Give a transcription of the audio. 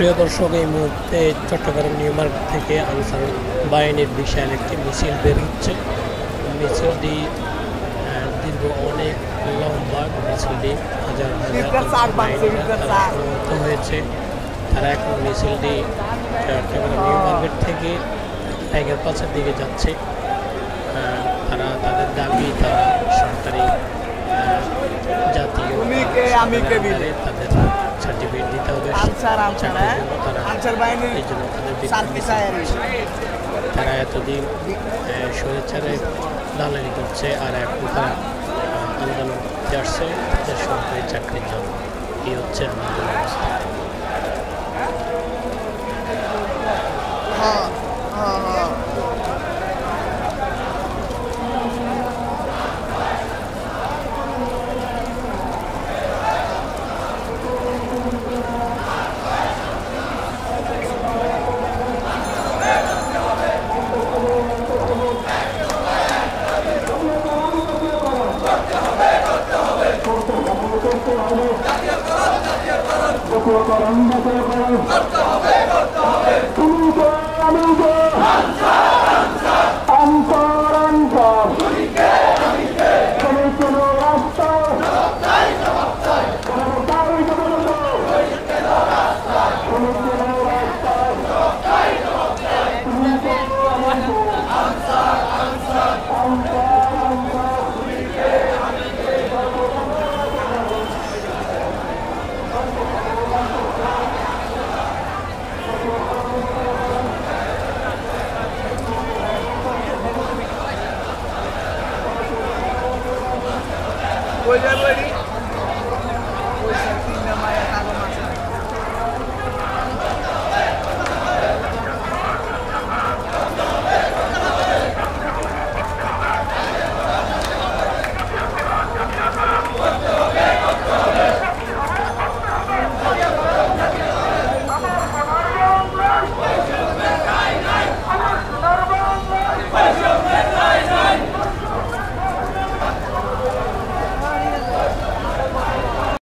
প্রিয় দর্শক, এই মুহূর্তে চট্টগ্রাম নিউ মার্কেট থেকে আনসার বাহিনীর বিশাল একটি মিছিল বের হচ্ছে। মিছিলটি দীর্ঘ অনেক লম্বা। মিছিলটি হাজার হাজার হয়েছে। তারা এখন মিছিলটি চট্টগ্রাম নিউ মার্কেট থেকে টাইগার পাসের দিকে যাচ্ছে। তারা তাদের দাবি, তারা সরকারি জাতীয় তাদের সার্টিফিকেট দিতে হবে। এই জন্য তারা এতদিন স্বৈরাচারে দালালি করছে, আর এখন তারা আন্দোলন করতে আসছে তাদের সরকারি চাকরির জন্য। এই হচ্ছে আমাদের অবস্থা। করতে হবে